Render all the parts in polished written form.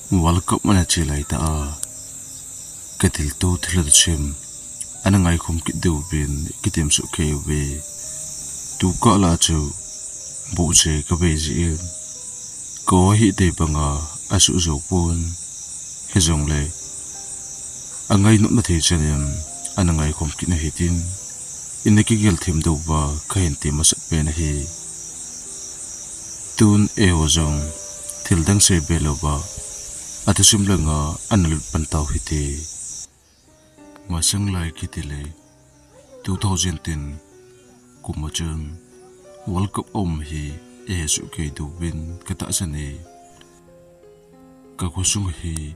Walkap mana cilai ta ketil tu tilat chem ana ngai khum ki deu bin kitem su ke we tu ka la chu bu je ka be ji ko hi te banga asu zo pun he jong le angai no na the chanem ana ngai khum ki na hitin in ki gel them do ba khain te mas pe na hi tun e o jong til dang se belo ba atusum langa analut pantaw hiti masang lai kitile 2010 kumachun World Cup hi esu ke du win kata sani ka khusung hi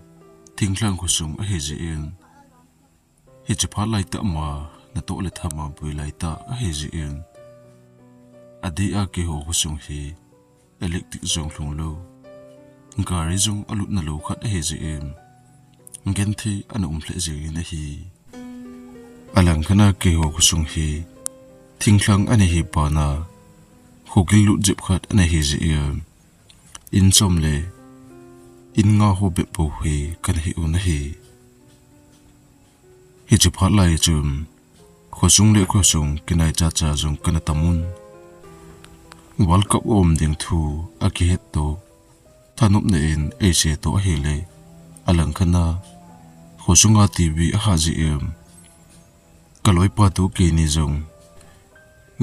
tinglang khusung a hejin hi chapha lai ta ma na to le thama bui lai ta a hejin adi a ke ho khusung hi electric zong thlung lo ngari zung alut na lo khat hejin ngenthi an umhle je na hi alang khana ke ho khusung hi thingthlang ani hi pana khogil lu jep khat ani hi je in somle in nga ho be po hi kan hi un hi hi chapha lai chum khosung le khosung kinai cha cha jong kana tamun World Cup ding thu aki het to thanup ne in asia to hi le alang khana khosunga tv ha ji kaloi pa tu ke ni jong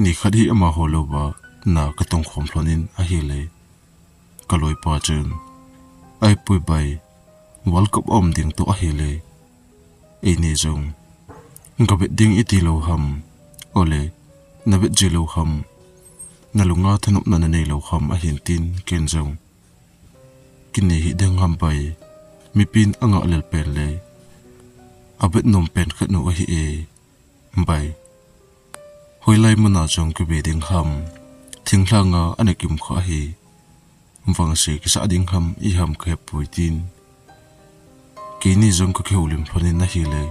ni khadi ama holoba na katong khom thlonin a hi le kaloi pa chen ai pui bai World Cup ding to a hi le e ni jong ngabet ding iti lo ham ole nabet je lo ham nalunga thanup na nei lo ham a hin tin ken jong kini hi deng ham bai mi pin anga lel pen le abet nom pen khat no hi e bai hoilai muna jong ke be ding ham thinglanga anakim kha hi wang se ki sa ding ham I ham khe puitin kini jong ko kheulim phonin na hi le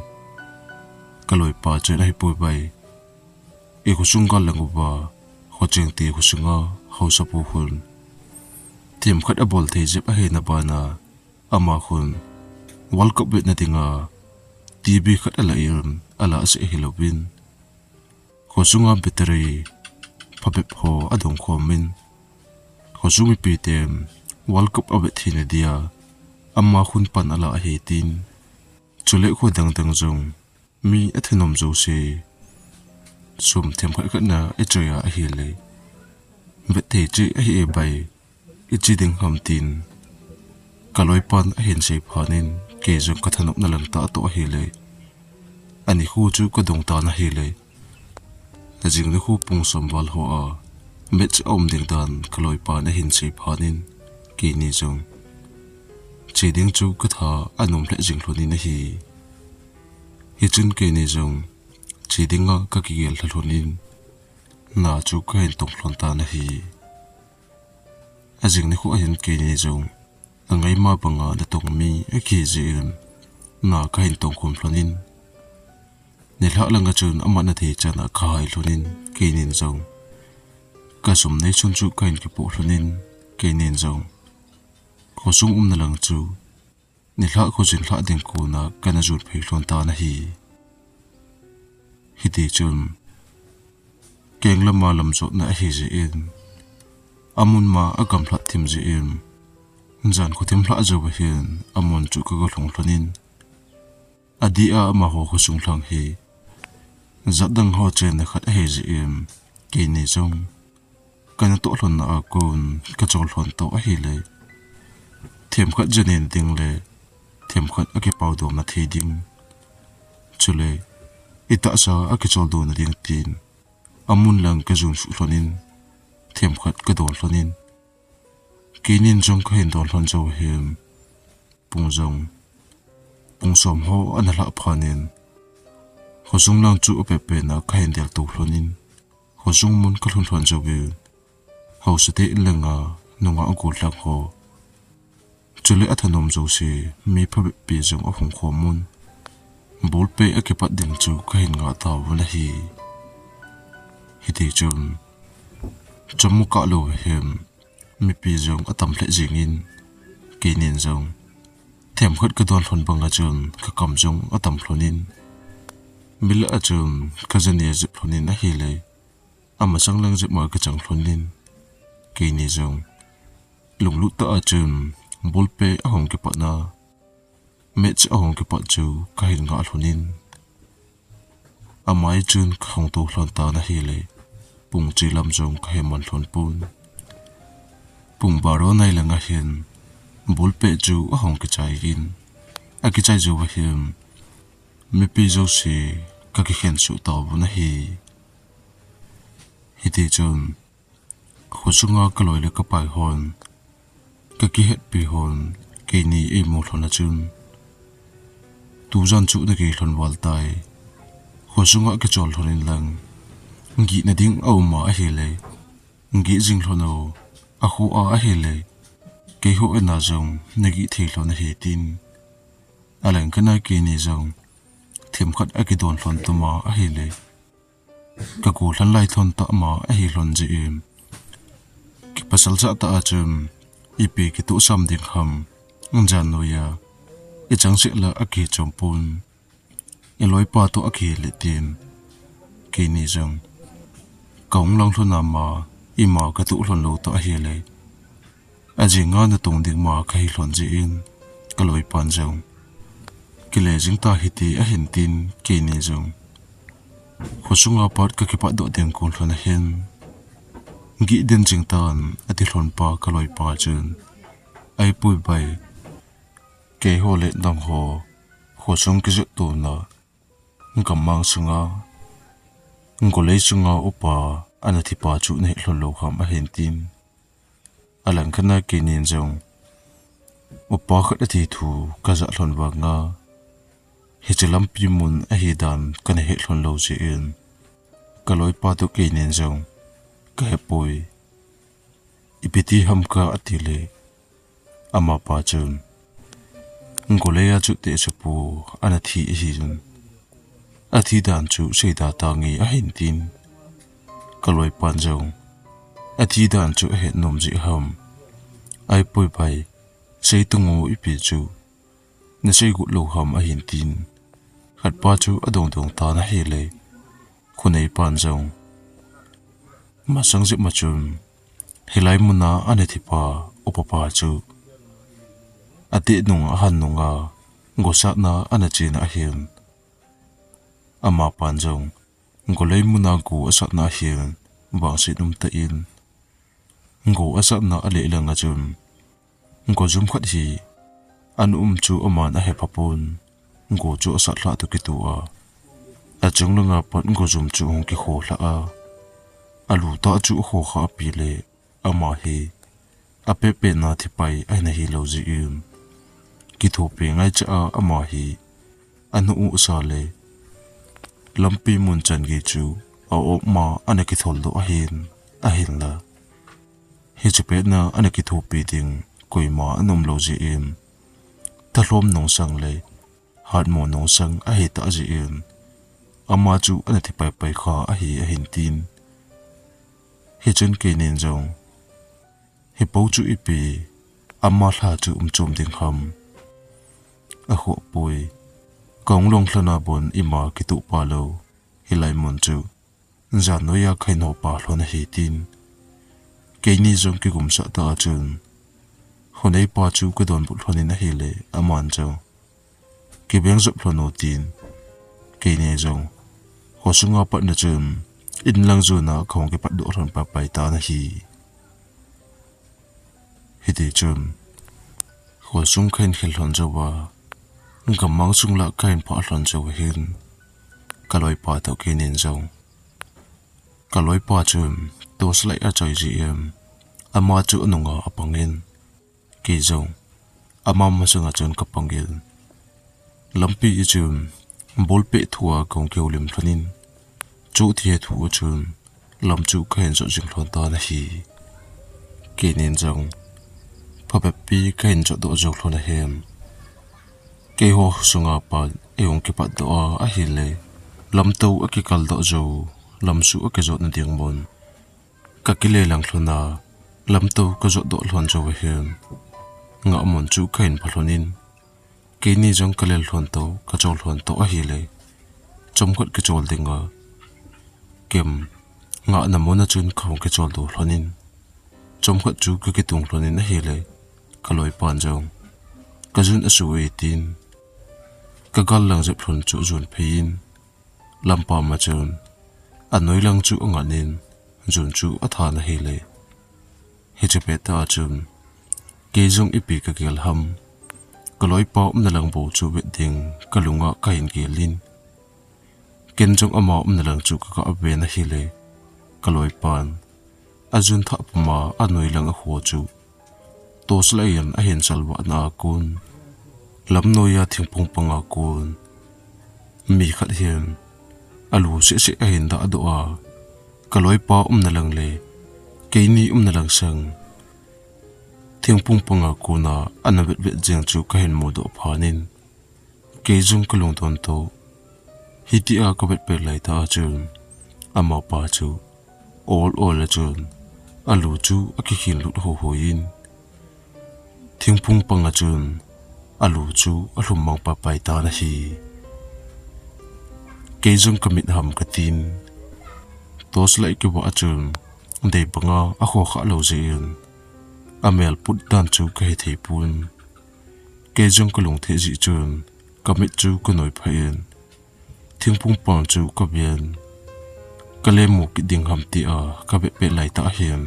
kaloi pa che nai pui bai e khusunga languba khocheng ti khusunga hausa pu hun tim khat abol the jep a he na bana ama khun World Cup na tinga tv khat ala ala se hilobin khosunga battery phabep ho adong khomin khosumi pitem World Cup abet thina dia amma khun pan ala he tin chule kho dang dang jong mi athenom jo se sum them khat na echoya a hi le bete che a hi bai ichi ding ham tin kaloi pan a hin se phanin ke jong kathanop na lang ta to hi le ani khu chu ko dong ta na hi le ajing ni khu pung sombal ho a met ding dan kaloi pan a hin se phanin ke ni jong che ding chu ka tha anom le jing thloni na hi hi chun ke ni jong che dinga ka ki gel thlonin na chu ka hin tong thlon ta na hi ajing ni khu a hin ke ni jong angai ma banga na tong mi a ki jin na ka hin tong khom thlonin ne la langa chun ama na the chana khai thlonin ke nin jong ka som nei chun chu kain ki po thlonin ke nin jong khosung na lang chu ni la kho jin la ding ko na kana jur phei thlon ta na hi hiti chun kenglama lam zo na hi ji in amun ma agam thlat thim ji in jan ko them thla zo ba hin amon chu ka go thlong thlonin adia ma ho khosung thlang hi zadang ho chen na khat he ji ke ni jong kana to thlon na akun ka chol thlon to a hi le them khat janen ding le them khat ake pau dom na the ding chule ita sa ake chol do na ding tin amun lang ka jun su thlonin them khat ka don thlonin kinin jong ka hin don thlon zo hem pung jong pung som ho anala phanin khosung lang chu pepe na ka hin del tu thlonin khosung mun ka thon zo bi hausate lenga nunga angul lak ho chule athanom zo si mi phabe pi jong a hong khomun bol pe akipat ding chu ka hin nga ta wala hi hiti chum chamu ka lo hem mi pi jong atam hle jingin ke nin jong เทมขดกระดวนหลนบังอาจุนกะกำจงอตัมพลนินมิลอาจุนกะจะเนียจิพลนินอะฮีเลยอามาสังลังจิมากะจังพลนินกีนีจงลุงลุตอาจุนบุลเปอหงกิปะนาเมจอหงกิปะจูกะหินงะพลนินอามาไอจุนกะหงตูหลนตานะฮีเลยปุงจีลำจงกะเฮมันหลนปูนปุงบารอในละงะหินบุลเปจูอหงกิใจกินอากิใจจูวะหิมมิปีจูสีกะกิเข็นสุตาวนะฮีฮิติจนขวสุงากะลอยleกะปายฮอนกะกิเฮ็ดปีฮอนกีนีเอโมหลนะจุนตูจันจุนะกีหลนวัลไตขวสุงากะจอลหลนินลังกีนะดิ้งเอามาอะฮีเลยกีจิงหลนเอาอะคูอาอะฮีเลยเกโฮเอนาจงนะกีทีหลนฮีตินอะลังกะนากีนีจงเทมขัดอะกิดอนหลนตมาอะฮีเลยกะกูหลันไลทนตะมาอะฮีหลนจิอิมกิปะสัลจะตะอาจุมอีปีกิตุซัมดิงฮัมอันจานโนยาอีจังสิละอะกีจอมปุนอีลอยปาตุอะกีลิตินกีนีจงกองลองทุนามาอีมากะตุหลนโลตะอะฮีเลยอาจิงานะตงดิงมาคะฮีหลนจิอินกะลอยปันจงกิเลจิงตาฮิติอะหินตินกีนีจงขวสุงอาปัดกะกิปะดอเดงกุนหลนเห็นกีเดนจิงตานอติหลนปากะลอยปาจุนไอปุยใบเกโฮเลดังโฮขวสุงกิจตูนะกำมังสุงากเลสุงาอุปาอันอธิปาจุเนหลนโลหามอะเห็นตินอลังคณะกีนินจงอุปาขัดอธิทูกะจะหลนวางาฮิจลัมปีมุนอะฮีดานกันเฮหลนโลจีอินกะลอยปาตุกีนินจงกะเฮปุยอิปิติฮัมกะอติเลอามาปาจุนงโเลยาจุเตสุปูอันอธิอฮีจุนอธิดานจุเสดาตางีอะหินตินกะลอยปันจงอธิดานจุเฮนมจิฮัมไอปุยไปเสตุงูอิปิจูนะเสกุโลหามอะหินตินขัดปาจูอดงดงตานะเฮเลยคนไอปันจงมาสังจิมาจุนเฮไลมุนาอันเอธิปาอุปปาจูอตินุงอะหันนุงากอสักนาอันจีนอะเฮียนอามาปันจงกอเลยมุนากูอสักนาเฮียนบางสินุมตะอินกูอสักนาอะเลลังอะจุนกอจุมขัดฮีอันจูอมานอะเฮปะปุนกูจูอสักละตุกิตัวอะจงลงอาปันกูจุมจูงกิโคละอาลูตาจูโคขาปีเลอามาเฮอาเปเปนาที่ไปไอนาฮีโลจีอิมกิทูเปงไอจะอามาเฮอันอุสาเลลำปีมุนจันกิจูเอาออกมาอันกิทอลโลอาหินละเฮจะเปนาอันกิทูปีดิงกุยมาอันมโลจีอิมตะลมนงสังเลยหาดโมนงสังอาเฮตาจีอิมอามาจูอันที่ไปขาอาเฮอาหินตินเฮจนเกนินจงเฮปูจูอีปีอามาลาจูจุมดิงคำอะหัวปุยกองลงพลนาบนอิมากิตุปาโลเฮไลมอนจูจานโนยาไคโนปาลอนเฮตินเกนิจงกิกุมสัตตาจุนคนไอปาจูก็โดนบุตรนินเฮเลอามันจงเก็บยังจุพลโนตินเกนิจงขอสุงอาปันจุนอินลังจูนาของเก็บปัดดุรันปะไปตานะฮีฮิติจุนขวสุงเข็นเขลหลนจาวากำมังสุงละเข็นพาหลนจาวหินกะลอยปาตะเกนินจงกะลอยปาจุนตัวสไลอาจอยจีเอ็มอามาจุนุงอาปังเงินกีจงอามามาสุงอาจุนกับปังเงินลำปีจุนบอลเปทัวของเกี่ยวลิมพนินจูที่ถูกจุนลำจูเข็นจจิงหลนตานะฮีเกนินจงพอแบบปีเข็นจดตัวจงหลนเฮมเกี่ยวสุงอาปัดเอวงกิปัดตัวอาฮิเลลำตัวอากิกัลดอจูลำสูอากิจดนดิงบนกักิเลลังหลนาลำตัวก็จดดอหลนจงเฮมงะมันจูเข็นพลนิน ke ni jong kalel hlon to ka chol hlon to a hi le chom khat ke chol dinga kem nga na mona chun khong ke chol do hlonin chom khat chu ke tung hlonin a hi le kaloi pan jong ka jun asu e tin ka gal lang je phlon chu jun phein lampa ma chun anoi lang chu anga nin jun chu atha na hi le he che pe ta chun ke jong ipi ka gel ham kaloi pa na lang bo chu be ding kalunga ka in gelin ken jong ama na lang chu ka abe na hi le kaloi pan ajun tha puma anoi lang a ho chu to slaian a hen salwa na kun lam noya thingpung panga kun mi khat hian alu se a hen da doa kaloi pa na lang le ke ni na lang sang thingpung panga kuna anabet bet jeng chu ka hen modo phanin ke jung kalung ton to hitia ka bet pe lai ta chun ama pa chu all chun alu chu akikhin lut ho hoin thingpung panga chun alu chu alhum mang pa pai ta na hi ke jung kamit ham katin tos lai ke wa chun dei banga a kho kha lo jein amel put dan chu ka he thei pun ke jong kalung the ji chun kamit chu ko noi phain thingpung pang chu ka bian kalemu ki ding ham ti a ka be pe lai ta hian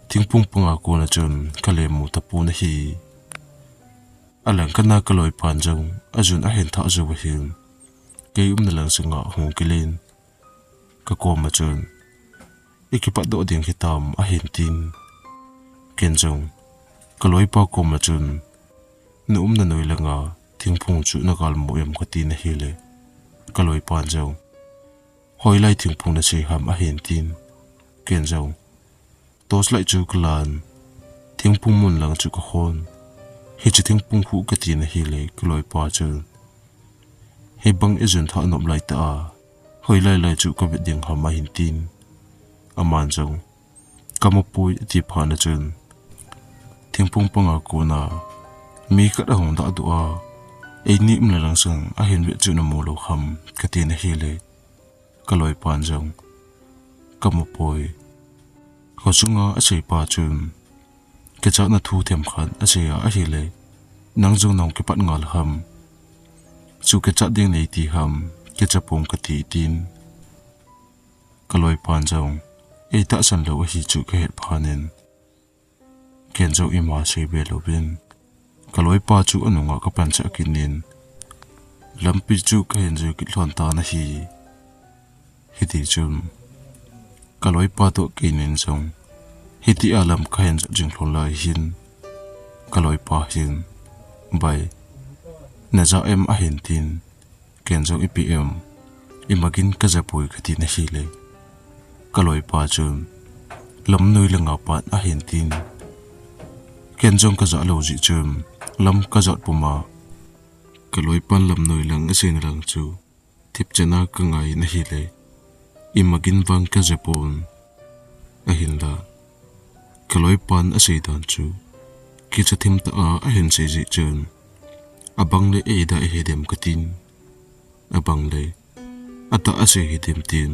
thingpung panga ko na chun kalemu ta pu na hi alang kana kaloi pan jong ajun a hen tha zo hin ke na lang singa hong kilin ka ko ma chun ikipat do ding hitam a hen tin kenjong kaloi pa ko ma chun nu na noi langa thingpung chu na gal mo em ka tin hi le kaloi pan jong hoi lai thingpung na se ham a hen tin kenjong tos lai chu klan thingpung mun lang chu ko hon hi chu thingpung hu ka tin hi le kaloi pa chu he bang ejun tha nom lai ta hoi lai chu ko be ding ham a hen tin aman jong kamopui ti phana chun thingpung panga kona mi ka da hong da duwa ei ni mla lang sang a hen be chu na mo lo kham ka tin hi le kaloi pan jong kamopui ko chunga a sei pa chun ke cha na thu them khan a sei a hi le nang jong nong ke pat ngal ham chu ke cha ding nei ti ham ke cha pong ka ti tin kaloi pan jong ei ta san lo hi chu ke het phanin kenjo ima se be lo bin kaloi pa chu anunga ka pan cha kinin lampi chu ka hen ju ki hlon ta na hi hiti chum kaloi pa to kinin song hiti alam ka hen jing hlon lai hin kaloi pa hin bai na za em a hen tin kenjo ipm imagin ka za pui khati na hi le kaloi pa chun lam noi langa pat a hen tin kenjong ka za lo ji chum lam ka zot puma kaloi pan lam noi lang asen lang chu thip chana ka ngai na hi le imagin wang ka japon a hin da kaloi pan asei dan chu ki chathim ta a hen se ji chun abang le e da he dem katin abang le ata ase hi dem tin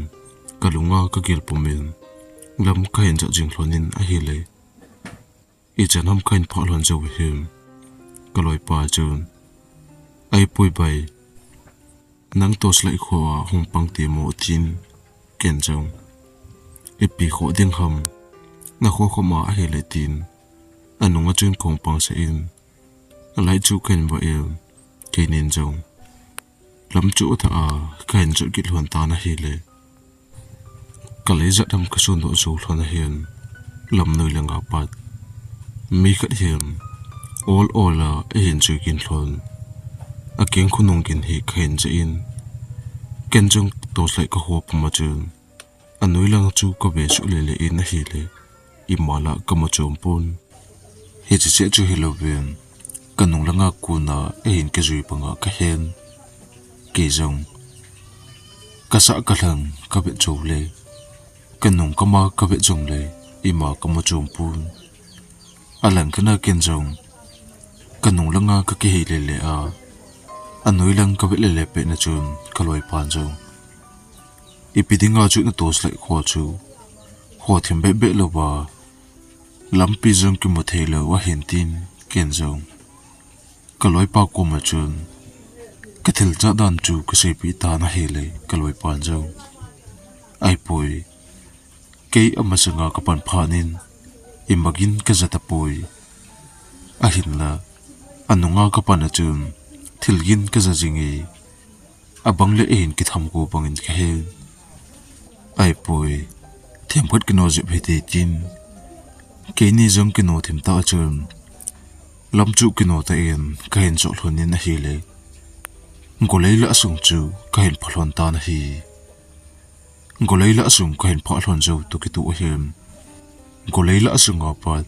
kalunga ka gel pumen lam ka hen ja jing hlonin a hi le i chanam kain phalon jo him kaloi pa chun ai pui bai nang tos lai kho hong pang ti mo tin ken jong ipi kho ding ham na kho ma a hi le tin anunga chun kong pang sa in alai chu ken ba em kenin jong lam chu tha a kain chu ki hlon ta na hi le kaleja dam ka sun do zo hlona hian lam noi langa pat mi khat hiam all hin chu kin hlon a keng khunung kin hi khain che in kenjung to slai ka hop ma chun anoi lang chu ka be chu le in na hi le imala ka ma chom pon hi che che chu hi lo ven kanung langa kuna hin ke zui panga ka hen ke jong ka sa ka lang ka be chu le kanung kama ka be jong le ima ka ma chom pon alang kana kenjong kanung langa nga ka ki hi le a anoi lang ka le le pe na chun kaloi pan jo ipidinga chu na tos lai kho chu ho thim be be lo ba lampi jong ki mo thelo wa hen tin ken jong kaloi pa ko ma chun ka thil cha dan chu ka se pi ta na hele kaloi pan jong ai poi ke amasanga ka pan phanin imagin ka zata poi ahin la anunga ka pan chun thilgin ka zajingi abang le ein ki tham ko bangin ka he ai poi thempat kino je phete tin ke ni jong kino thim ta chun lamchu kino ta en ka hen chol honin na hi le ngoleila asung chu ka hen phalon ta na hi ngoleila asung ka hen phalon jo to ki tu hem ngoleila asung apat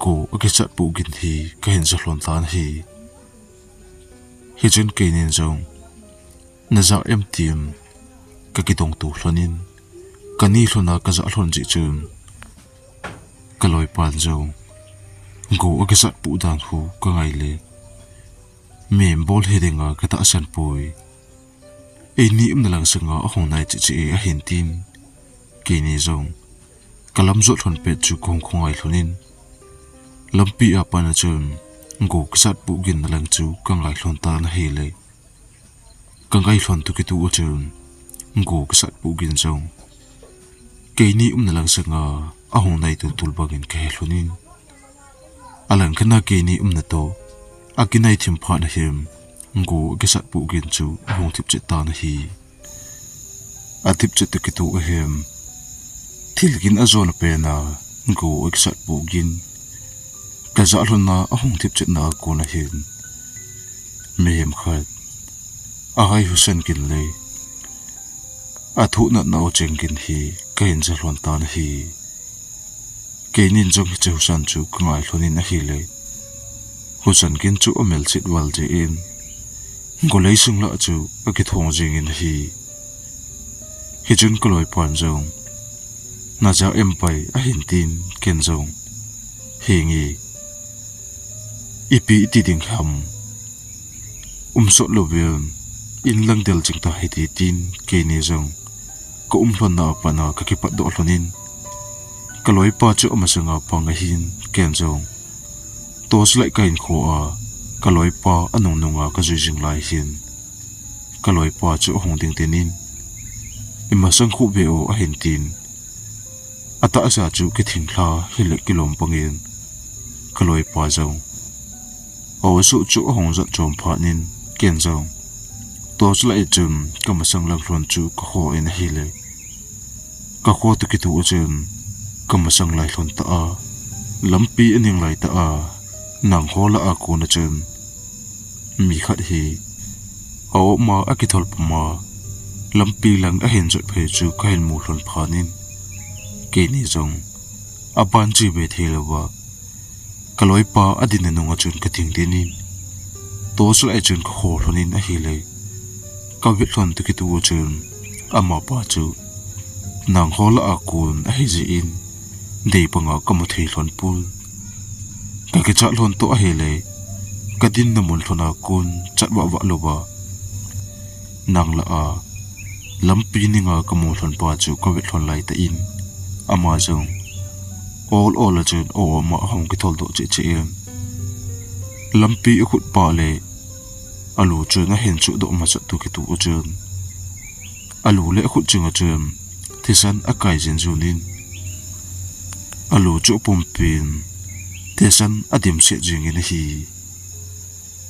go akisat pu gin hi ka hen chalon ta na hi hijun ke nin jong na za em tim ka ki tong tu hlonin kani hlona ka za hlon ji chun kaloi pan jo go akisat pu dan hu ka ngai le mem bol hedinga ka ta san poi ei ni na lang sanga a hong nai chi chi a hin tin ke ni jong kalam zo hlon pe chu khong khongai hlonin lampi a pa na chun go kisat pu gin na lang chu ka ngai hlon ta na he le ka ngai hlon tu ki tu o chun go kisat pu gin jong ke ni na lang sanga a hong nai tu tul bagin ke hlonin alang kana ke ni na to akinai thim pha na hem go kisat pu gin chu hong thip che ta na hi atip che tu ki tu hem thilgin azon pe na go kisat pu gin ka za hlona a hong thip che na ko na hin mehem khat a hai husan kin le a thu na na o cheng kin hi ka hin za hlon ta na hi ke nin jong hi che husan chu kangai hlonin a hi le husan kin chu omel chit wal je in golei sung la chu a ki thong jing in hi hi chun koloi pan jong na ja em pai a hin tin ken jong hingi ipi ti ding ham so lovel in lang del ching ta hi ti tin ke ni jong ko hlon na pa na ka ki pa do hlonin kaloi pa chu amasanga pang hin ken jong tos lai kain kho a kaloi pa anung nunga ka jing lai hin kaloi pa chu hong ding tenin imasang khu be o a hin tin ata asa chu ki thingla hile kilom pangin kaloi pa jong o su chu hong za chom pha nin ken jong tos lai chum kamasang lang hlon chu ka ho in hile ka kho tu ki tu chum kamasang lai hlon ta a lampi aning lai ta a nang hola a ko na chum mi khat hi o ma akithol pama lampi lang a hen jot phe chu kain mu hlon phanin ke ni jong aban chi be thelawa kaloi pa adin nunga chun ka ting denin tos lai chun ko ho hlonin a hi le ka vi hlon tu ki tu chun ama pa chu nang hola a kun a hi ji in dei panga ka mo thei hlon pul ka ki cha hlon to a hi le kadin na mun hlona kun chatwa wa loba nang la a lampi ninga ka mo hlon pa chu ka vi hlon lai ta in ama jong all a chen o ma hong ki thol do che che em lampi khut pa le alu chu na hen chu do ma cha tu ki tu o chen alu le khut chinga chen thisan akai jen junin alu chu pumpin thisan adim se jing in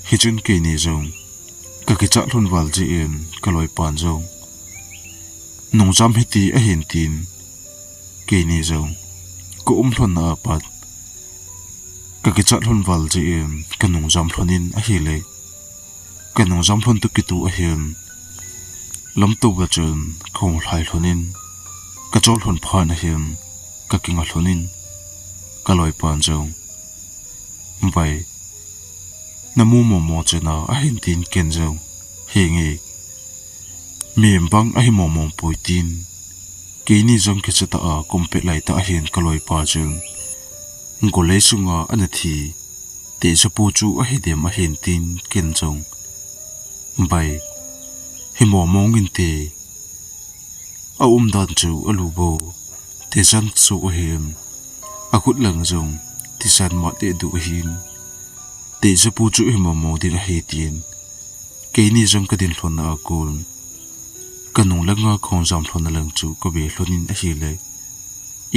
hi chun ke ni jong ka ki cha hlon wal ji en kaloi pan jong nong jam hiti a hen tin ke ni jong ko hlon na pat ka ki cha hlon wal ji en kanung jam hlonin a hi le kanung jam hlon tu ki tu a hen lam tu ba chun khong hlai hlonin ka chol hlon phan a hen ka kinga hlonin kaloi pan jong bai namu mo chena a hin tin ken jong hingi mem bang a hi mo puitin ke ni jong ke chata a kompe lai ta hin kaloi pa jung golei sunga anathi te sa pu chu a hi dem a hin tin ken jong bai hi mo mong in te a dan chu a lu bo te san su a him a khut lang jong ti san ma te du hin te sa pu chu hi mo mong ding a hi tin ke ni jong ka din hlon na akul kanung langa khong jam hlon na lang chu ko be hlonin a hi le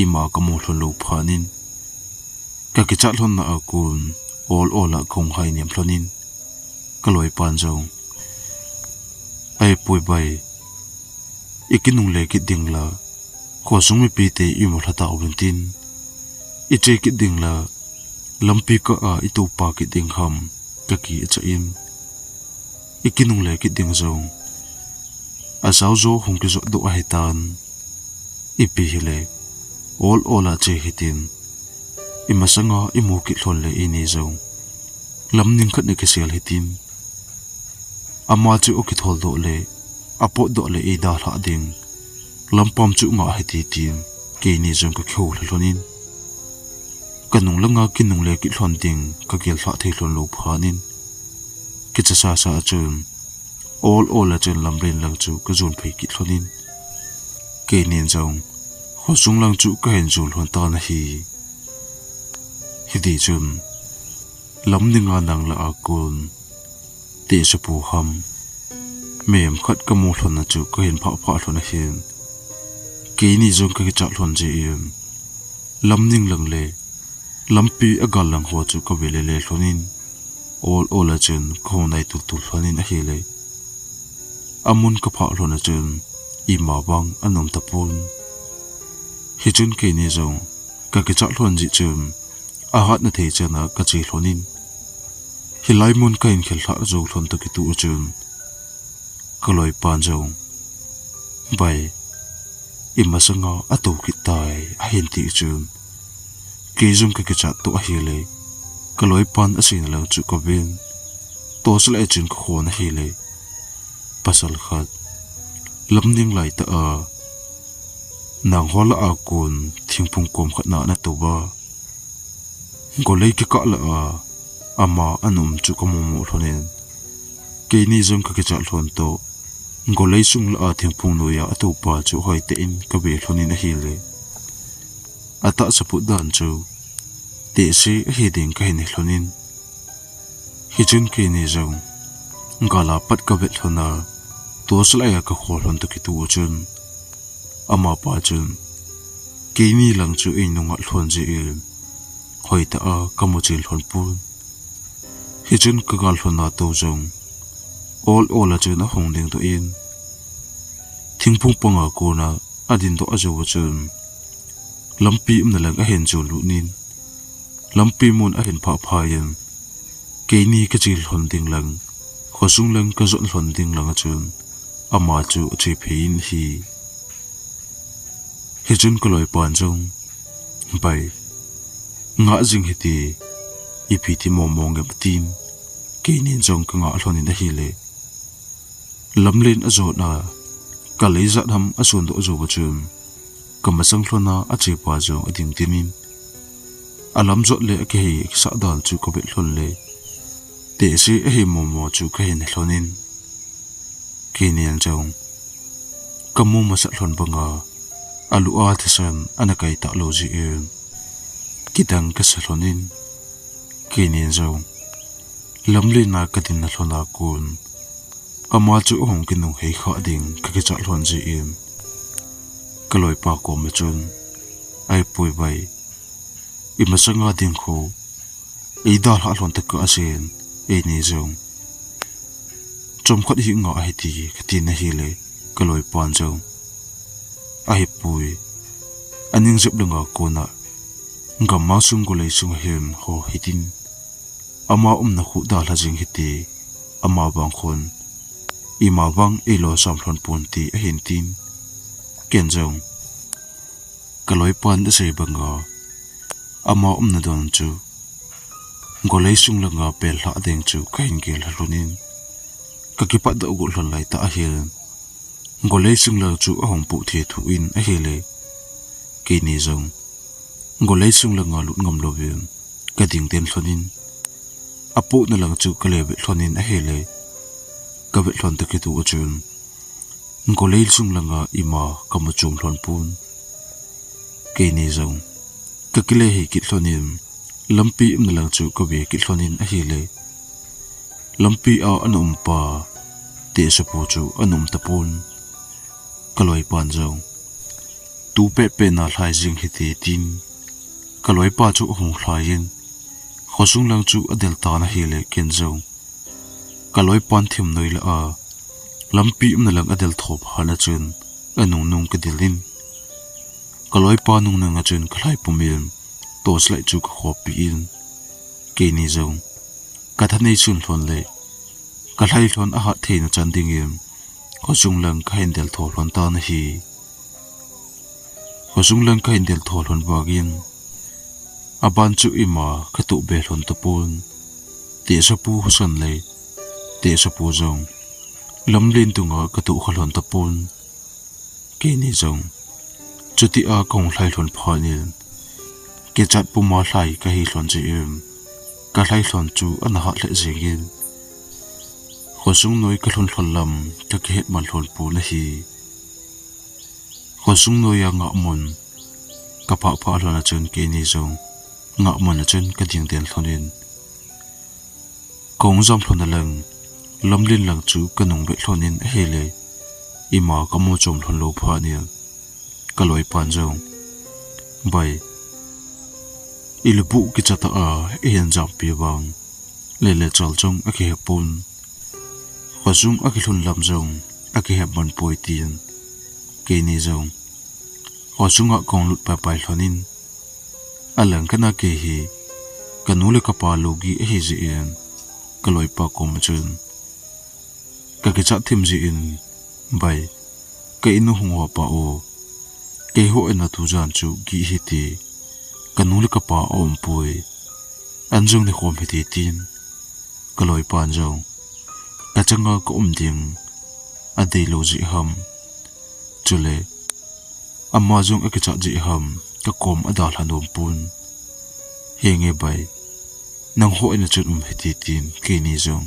ima ka mo hlon lo phanin ka ki cha hlon na akul all a khong hai niam hlonin kaloi pan jong ai pui bai ikinung le ki dingla ko sung mi pi te I mo thata uluntin I che ki dingla lampi ka a I tu pa ki ding ham ka ki cha im ikinung le ki ding zong a sao zo hung ki zo do a hitan I pi hile all a che hitin I masanga I mo ki hlon le ini zong lam ning khat ne ki sel hitin ama chu o ki thol do le apo do le I da hla ding lampam chu nga hiti tin ke ni jong ka khol hlonin kanung langa kinung le ki hlon ding ka gel hla thei hlon lo phanin ki cha sa chun all a chen lamrin lang chu ka zon phei ki hlonin ke nin jong ho sung lang chu ka hen zul hon ta na hi di chun lam ninga nang la akun te sa pu ham mem khat ka mo hlon na chu ka hen pha hlon a hin ke ni jong ka cha hlon je im lam ning lang le lampi agal lang ho chu ka bele le hlonin all a chen ko nai tu hlonin a hi le amun ka pha hlon a chen I ma bang anom tapun hi chun ke ni jong ka ki cha hlon ji chum a hat na thei chana ka chi hlonin hi lai mun ka in khel tha zo hlon to ki tu chum kaloi pan jong bai I masanga atu ki tai a hin ti chum ke jum ka ki cha to a hi le kaloi pan asin lang chu ko bin to sla e chin ko na hi le pasal khat lam ning lai ta a nang hol a kun thingpung kom khat na to ba golei ki ka la a ama anum chu ko mo hlonen ke ni jong ka ki cha hlon to golei sung la thingpung no ya atu pa chu hoi te in ka be hlonin a hi le ata sapu dan chu te se hi ding ka hin hlonin hi chun ke ni jong ngala pat ka be hlona to slaya ka khol hon to ki tu chun ama pa chun ke ni lang chu e nunga hlon je e hoi ta a kamochil hon pun hi chun ka gal hlona to jong all a chun a hong ding to in thingpung panga ko na adin do a jo chun lampi na lang a hen chu lu nin lampi mun a hen pha yen ke ni ka chil hon ding lang khosung lang ka zon hon ding lang a chun ama chu che phein hi chun ko loi pan jong bai nga jing hiti ipiti momong ge tin ke nin jong ka nga hlonin a hi le lamlen a zo na ka leiza dham asun do zo ba chum kamasang hlona a che pa jo ading tinin alam zo le ke hi sa dal chu ko be hlon le te se a hi momo chu ka hin hlonin ke nian jong kamu masa hlon banga alu a thisan anakai ta lo ji e kitang ka salonin ke nian jong lamle na ka din na hlona kun ama chu hong kinung hei kha ding ka ki cha hlon ji im kaloi pa ko ma chun ai pui bai I masanga ding kho e dal ha hlon ta ka asen e ni jong chom khat hi nga ai ti khati na hi le kaloi pan jong ai pui aning jep lunga ko na ngam ma sung go lei sung hem ho hitin ama na khu da la jing hiti ama bang khon ima bang e lo sam hlon pun ti a hin tin ken jong kaloi pan da sei banga ama na don chu go lei sung langa pel ha deng chu kain gel hlonin ka ki pa da go hlon lai ta a hil go lei sung la chu a hong pu the thu in a hele ke ni jong go lei sung langa lut ngam lo vin ka ding ten hlonin apu na lang chu kalebe thlonin a hele ka ve thlon te tu achun ngolei sung langa ima kamuchum thlon pun ke ni zong ka kile hi ki thlonin lampi na lang chu ka ve ki thlonin a hele lampi a anum pa te sapu chu anum tapun kaloi pan zong tu pe na thlai jing hi ti tin kaloi pa chu hung thlain khosung lang chu adel ta na hele ken zong kaloi pan thim noi la a lampi na lang adel thop hana chun anung nung ka dilin kaloi pa nung na nga chun khlai pumil tos lai chu ka khopi in ke ni zong ka thanei chun thon le ka thlai thon a ha thein chan ding im khosung lang ka hendel tho lon ta na hi khosung lang ka hendel tho lon bagin aban chu ima khatu be lon tapun te sapu hosan le te sapu zong lamlin tunga khatu khalon tapun ke ni zong chuti a kong thlai lon phanin ke chat puma thlai ka hi lon ji im ka thlai lon chu ana ha le jingin khosung noi ka lon lam ka ke het mal lon pu na hi khosung noi anga mon ka pa lon a chun ke ni zong nga mon a chun ka ding den thonin kong jam thon lang lamlin lang chu kanung be thonin hele ima kamo chom thon lo pha ni kaloi pan jong bai ilubu ki chata a en jam pi bang le chal chong a ke pun khosung a ki thun lam jong a ke heb man poi tin ke ni jong khosung a kong lut pa pai thonin alang kana ke hi kanule ka pa logi e hi ji en kaloi pa kom chun ka ke chat thim ji in bai ke inu hungwa pa o ke ho ena tu jan chu gi hi ti kanule ka pa om pui anjung ni khom hi ti tin kaloi pan jong ka changa ko ding a dei lo ji ham chule amma jong e ke cha ji ham ka kom adal hanom pun henge bai nang ho ena chut heti tin ke ni jong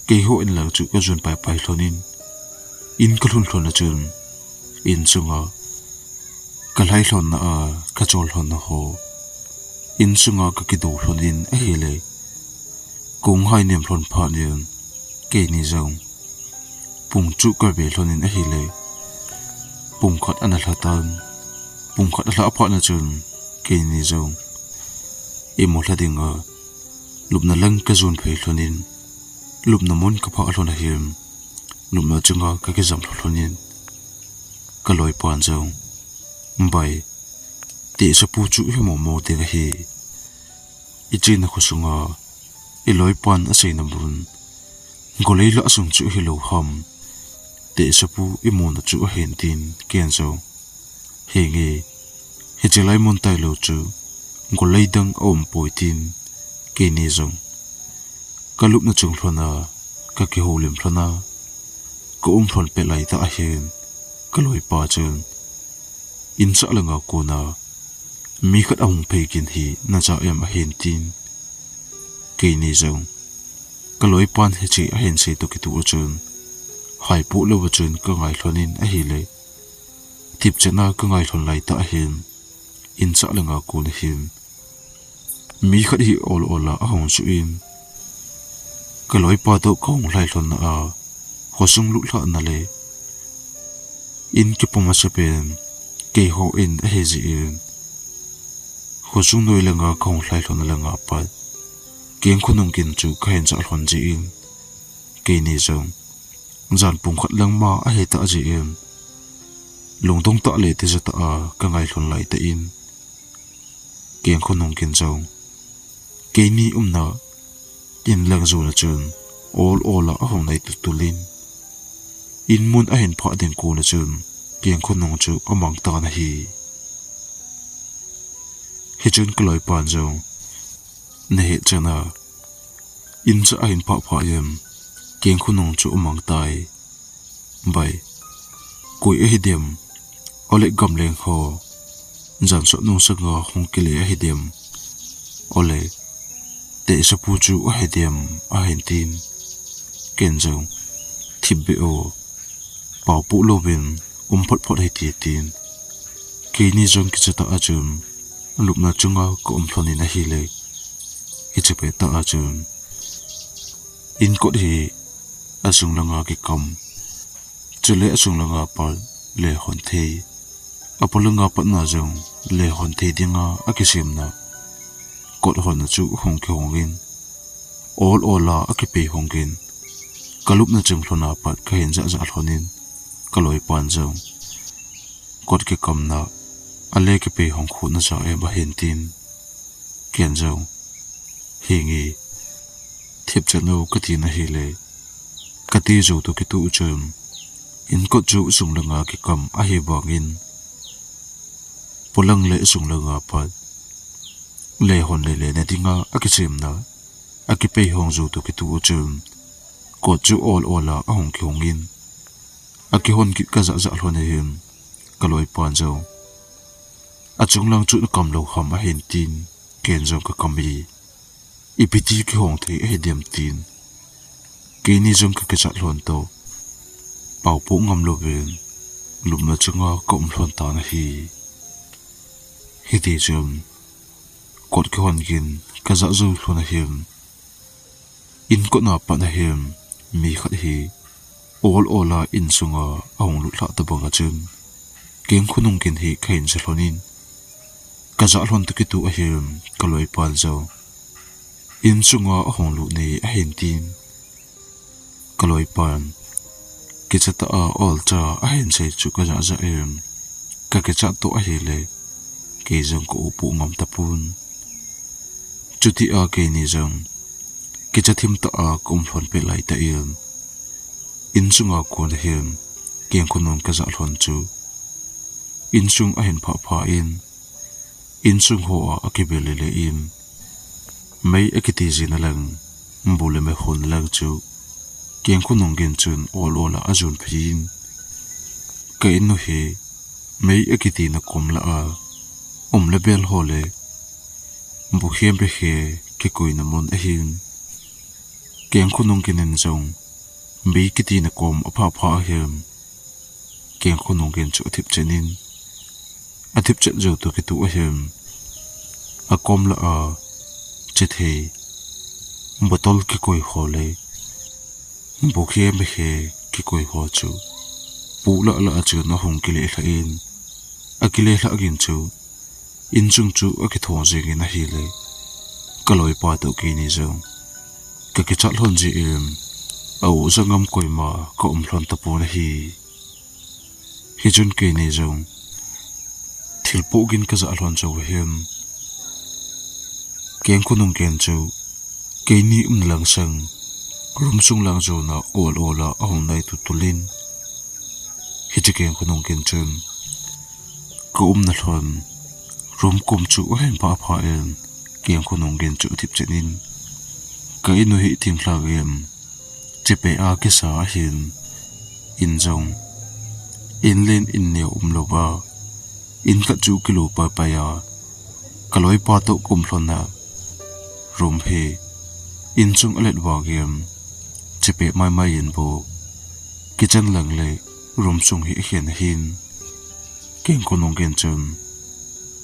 ke ho en lang chu ka jun pai thlonin in ka thun thlona chun in chunga ka lai thlon na a ka chol thlon na ho in chunga ka ki do thlonin a hele kong hai nem thlon pha nian ke ni jong pung chu ka be thlonin a hele pung khat ana thlatan pung khat la pha na chun ke ni jong imo hladinga lupna lang ka zon phei thlonin lupna mon ka pha thlona him lupna chunga ka ke jam thlonin kaloi pan jong bai te sapu chu hi mo te hi ichina khosunga iloi pan ase na bun golei la sung chu hi lo ham te sapu imona chu hen tin ken zo henge hichelai mon tai lo chu golei dang om poitin ke ni zong kalup na chung thlona ka ke holim thlona ko thon pe lai ta hen kaloi pa chun in sa langa ko na mi khat ang peikin hi na cha em a hen tin ke ni zong kaloi pan he chi a hen se to ki tu chun hai pu lo chun ka ngai thlonin a hi le tip chana ka ngai thon lai ta hen in sa langa ko na hin mi khat hi ola a hong chu in kaloi pa to kong lai thon na a khosung lu thla na le in ki poma se pen ke ho in a he ji in khosung noi langa kong lai thon na langa pa keng khunung kin chu khain cha hlon ji in ke ni jong jan pung khat lang ma a he ta ji in lungtong ta le te jata a ka ngai hlon lai ta in keng khunung kin jong ke ni na in lang zo na chun all a hong nai tulin in mun a hen pha den ko na chun keng khunung chu amang ta na hi chun kloi pan jong ne he chana in cha a hen pha yem keng khunung chu amang tai bai koi e hidem ole gamleng ho jan so nung sanga hong kile hidem ole te sa pu chu a hediam a hentin ken jong thibbe o pau pu lovin phot phot heti tin ke ni jong ki chata ajum lupna chunga ko thloni na hi le hi chepe ta ajum in ko hi asung langa ki kam chule asung langa par le hon thei apolunga patna jong le hon thei dinga akisim na kot hon chu hong ke hongin all ola akipe hongin kalup na chung thlona pat ka hin za hlonin kaloi pan jong kot ke kam na ale ke pe hong khu na sa e ba hentin ken jong hingi thip chano ka ti na hi le ka ti zo to ki tu chum in ko chu sung langa ki kam a hi bangin pulang le sung langa pat le hon le na dinga akisim na akipe hong zo to ki tu chum ko chu all ola a hong kyongin akihon ki ka za hlone him kaloi pan zo achung lang chu na kam lo ham a hen tin ken zo ka kami ipiti ki hong thei e dem tin ke ni jong ka ka hlon to pau pu ngam lo ven lumna chunga kom hlon ta na hi ti jom kot ki hon gin ka za zo hlona him in ko na pa na him mi khat hi all ola in sunga aung lu thla ta banga chum keng khunung kin hi khain se hlonin ka za hlon tu ki tu a him kaloi pal zo in sunga ahong lu nei a hen tin kaloi pan ki chata a all cha a hen sei chu ka za em ka ke cha to a hi le ke jong ko pu ngam ta pun chuti a ke ni jong ki chathim ta a kum hlon pe lai ta em in sunga kon him keng khunung ka za hlon chu in sung a hen pha in sung ho a akibele le im mai akiti jina lang mbule me hon lang chu keng khunung gen chun all ola ajun phin ka in no he mai akiti na komla a le bel hole mbu khem be he ke koi na mon a hin keng khunung gen jong be kiti na kom pha hem keng khunung gen chu thip chenin athip chet jo to ke tu a hem a kom la a chethe botol ki koi hole bukhe me he ki koi ho chu pu la chu na hong ki le tha in akile tha agin chu in chung chu aki thong jing in a hi le kaloi pa to ki ni zo ka ki chal hon ji em au zangam koi ma ko hlon ta pu na hi jun ke ni zo thil po gin ka za hlon zo hem keng khunung ken chu ke ni lang sang rum sung lang zo na all ola ahong nai tu tulin hi che keng khunung ken chum ko na hlon rum kum chu hen pha en keng khunung gen chu thip chenin ka inu hi tim thla gem chepe a ke sa hin in jong in len in ne lo ba in ka chu kilo pa ya kaloi pa to kum hlon na rum he in chung alet wa gem chepe mai in bo kitchen lang le rum chung hi hian hin keng khunung gen chum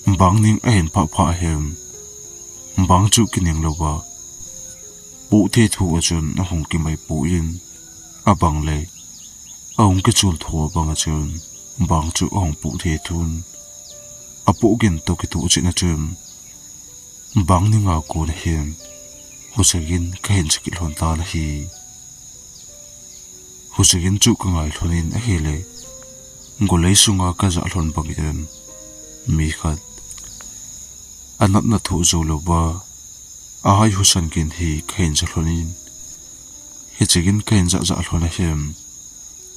bang ning a hen pha hem bang chu kining lo ba pu the thu a chun a hong ki mai pu in a bang le a hong ki chul tho bang a chun bang chu ong pu the thun a pu gen to ki tu china chum bang ning a ko na hem husagin ka hen chiki hlon ta la hi husagin chu ka ngai hlonin a hi le ngolei sunga ka za hlon bang em mi khat anat na thu zo lo ba ai husan kin hi khain za hlonin he chegin khain za hlona hem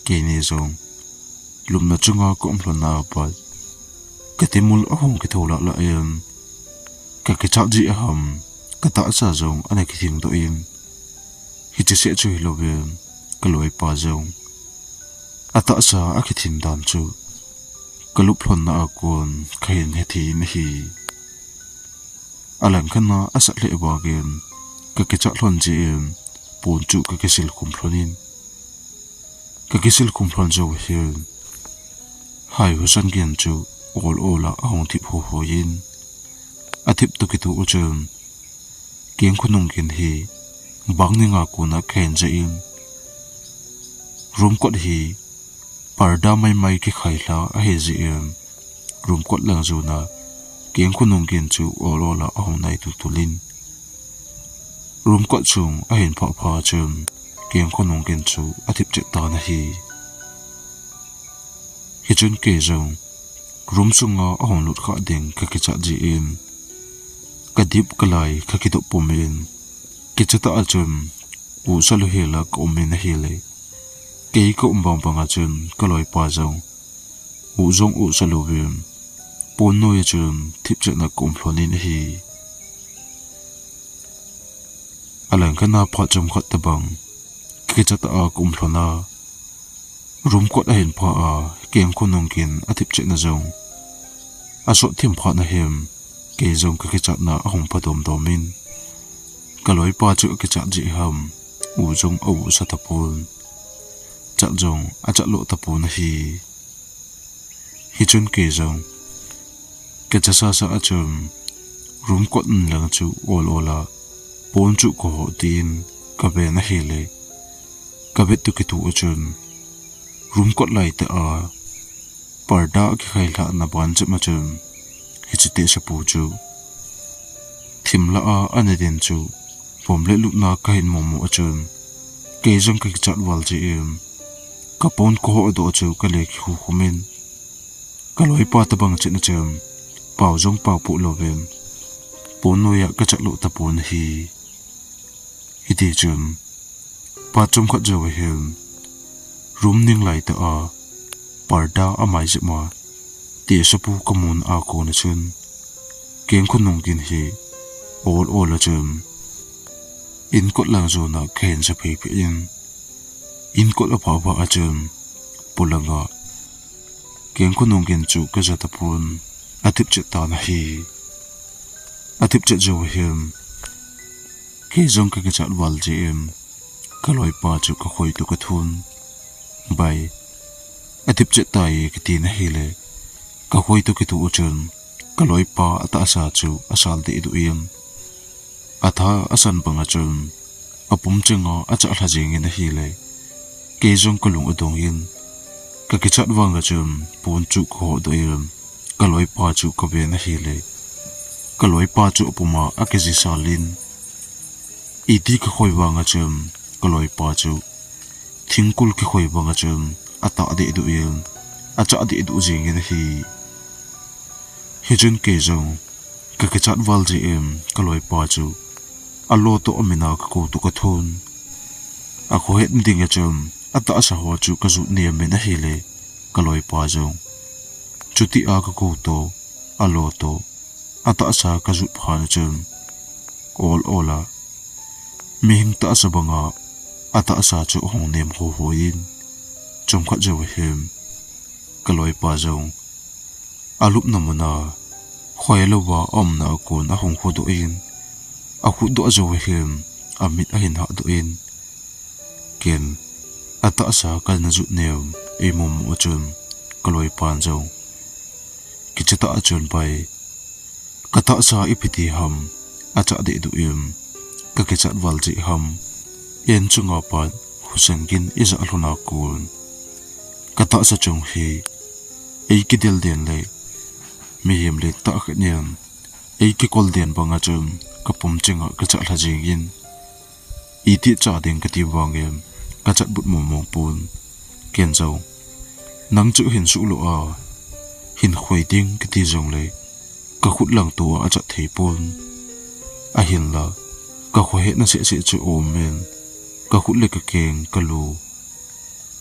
ke ni zong lumna chunga ko hlona pa katimul ahong ki thola la em ka ki cha ji aham ka ta sa zong ane ki thing do im hi che se chu hi lo be ka loi pa zong ata sa a ki thin dan chu kalup hlon na akon khain he thi ni hi alang khana asa le ba gen ka ke cha hlon ji pon chu ka ke sil khum thlonin ka ke sil khum thon jo hian hai ho san gen chu ol ola ahong thip ho ho yin athip tu ki tu uchum keng khunung gen hi bangninga kuna khen ja in room kot hi parda mai ki khaila a he ji room kot lang zuna keng khunung gen chu ol ola ahong nai tu tulin room kot chung a hin pha chum keng khunung gen chu athip che ta na hi chun ke zong room chunga ahong lut kha ding ka ki cha ji in kadip kalai ka ki to pumin ki chata achum u salu hela ko min hele ke ko umbang panga chun kaloi pa zong u salu bim pon no ye chum thip che na kom phlonin hi alang kana pha chum khat ta bang ki chata a kom phlona room kot a hin pha a keng khunong kin athip che na zong aso thim pha na hem ke zong ka ki chat na ahong padom domin kaloi pa chu ki chat ji ham u zong au sa tapun chat zong a chat lo tapun hi chun ke zong ke cha sa achum room kot lang chu ol ola pon chu ko tin ka be na hele ka bet tu ki tu achun room kot lai ta a parda ki khaila na ban chama chum hichite sa pu chu thimla a anedin chu pomle lu na kain momo achun ke jong ki chat wal ji kapon ko do chu ka le khu khumin kaloi pa ta bang china chum pau jong pau pu lovem pono ya ka chat lo ta pon hi iti chum pa chum kha jo hem room ning lai ta a parda amai jema ti sapu komun a ko na chun keng khunung kin hi ol chum in kot lang zo na khen sa phe in kot a pha a chum pulanga keng khunung kin chu ka za ta pun athip che ta na hi athip che jo hem ke jong ka chat wal ji kaloi pa chu ka khoi tu ka thun bai athip che tai ki ti na hi le ka khoi tu ki tu chun kaloi pa ata sa chu asal de du atha asan banga chun apum chenga acha hajing in hi le ke jong kalung udong yin ka ki chat wanga chun pon chu kho do kaloi pa chu ka be na hi le kaloi pa chu puma akezi salin iti ka khoi wanga chun kaloi pa chu thingkul ki khoi wanga chun ata de du acha de du jing in hi chun ke jong ka ki chat wal ji kaloi pa chu alo to amina ko tu ka thun a kho het ding a chum ata sa ho chu ka zu ne me na hele kaloi pa jong chuti a ka ko to alo to ata sa ka zu phan chum ol ola mi hing ta sa banga ata sa chu hong nem ho hoin chum kha jo hem kaloi pa jong alup namana khoyelo wa omna ko na hong kho do a khu do zo hem amit a hin ha do ken ata sa kal na zu nem e mom o chun kaloi pan zo kichata a chun pai kata sa ipiti ham acha de du ka kichat wal ji ham yen chunga pan husen gin iza alhuna kun kata sa chung hi ei ki del den le mi hem le ta khniam ei ki kol den banga chum kapum chinga ka cha la jingin iti cha ding ka ti wangem ka chat but momong pun ken zo nang chu hin su lo a hin khoi ding ka ti jong le ka khut lang tu a cha thei pun a hin la ka kho he na se chu om men ka khut le ka keng ka lu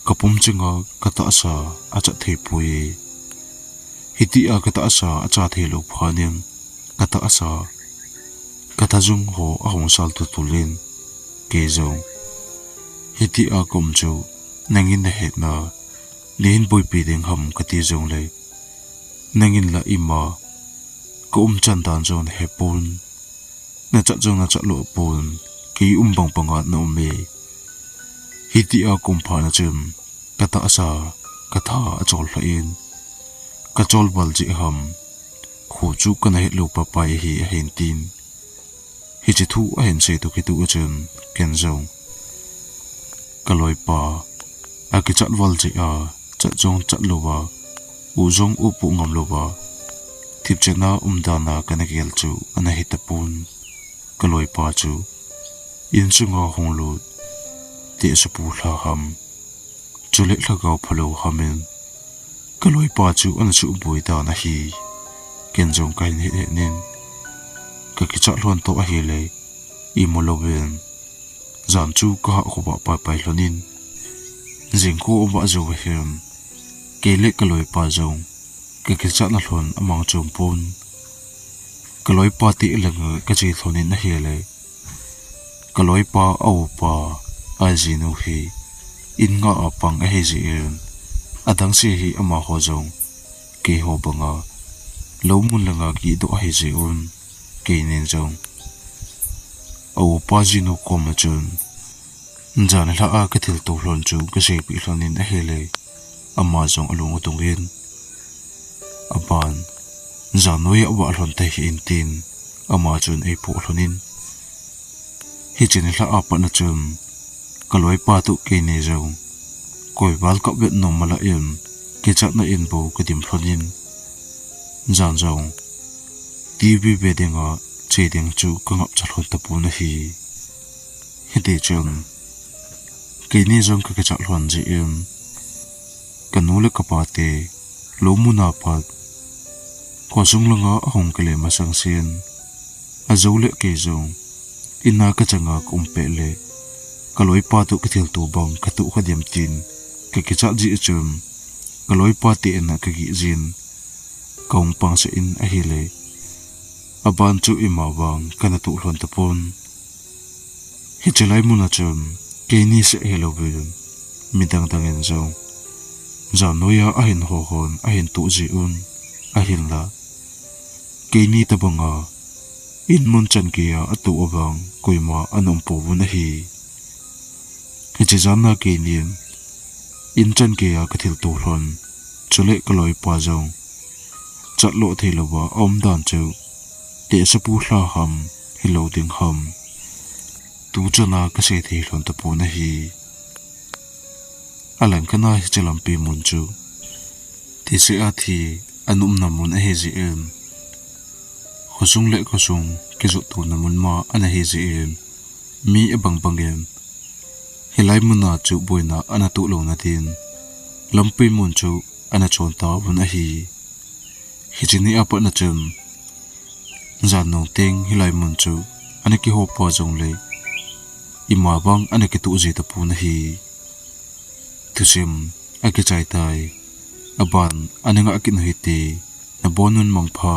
kapum chinga ka ta sa a cha thei pui hiti a ka ta sa a cha thei lo phanim ka ta sa ka ta jung ho a hong sal tu tulin ke zo hiti a kom chu nangin na het na len boy pi ding ham ka ti jong le nangin la ima ko chan dan zon he pun na cha jong na cha lo pun ki umbang pangat na ume hiti a kumpa na chim kata asa katha achol lain kachol balji ham khochu kana hitlo papai hi hentin hi chi thu a hen se to ki tu achun kenzong kaloi pa a ki chat walji a chat jong chat lowa u jong u pu ngam lowa thip chena umdana kana gel chu ana hitapun kaloi pa chu in sunga honglu te sapu hla ham chule thlagau phalo hamen kaloi pa chu ana chu boida na hi kenjong kain he nen ka ki chat lon to a hi le I moloben zan chu ka ho ba pa pai lonin jing ko ba zo hem kele kaloi pa jong ke ki chat na lon amang chom pon kaloi pa ti lang ka chi thonin na hi le kaloi pa au pa ajinu hi in nga apang a he ji adang se hi ama ho jong ke ho banga lo mun langa ki do a he ji un ke nen jong au pa jinu ko ma chun jan la a ka thil to hlon chu ka se pi hlonin a he le ama jong alung utungin aban janoi awa hlon te hi intin ama chun ei pho hlonin hi chen la a pa na chun kaloi pa tu ke ne jong koi wal ka bet no mala in ke chat na in bo ka dim hlonin jan jong tv bedinga cheding chu kangap chalhon ta pu na hi hite chun ke ni jong ka chalhon ji in kanule kapate lomuna pat ko sunglanga hong kele masang sin azole ke jong ina ka changa kumpele kaloi pa tu kithil tu bang ka tu khadiam tin ke kicha ji chum kaloi pa ti na ka gi jin kong pang se in a hile aban chu imawang kana tu hlon tapon hi chelai muna chum ke ni se hello bin midang tangen jong janoya ahin ho hon ahin tu ji un ahin la ke ni tabanga in mun chan kia atu awang koima anom po na hi hi jana ke nin in chan kia kathil tu hlon chule kaloi pa jong chatlo theilowa om dan chu te sapu hla ham hilo ding ham tu chana ka se thei hlon ta pu na hi alang kana hi chelam pi mun chu ti se a thi anum na mun a he ji em khosung le khosung ke zo tu na mun ma ana he ji em mi abang bangem hilai muna chu boina ana tu lo na tin lampi mun chu ana chon ta bun a hi hijini apa na chum jan nong teng hilai mun chu ana ki ho pa jong le ima bang ana ki tu ji ta pu na hi tusim a ki chai tai aban ana nga akin hi te na bonun mangpha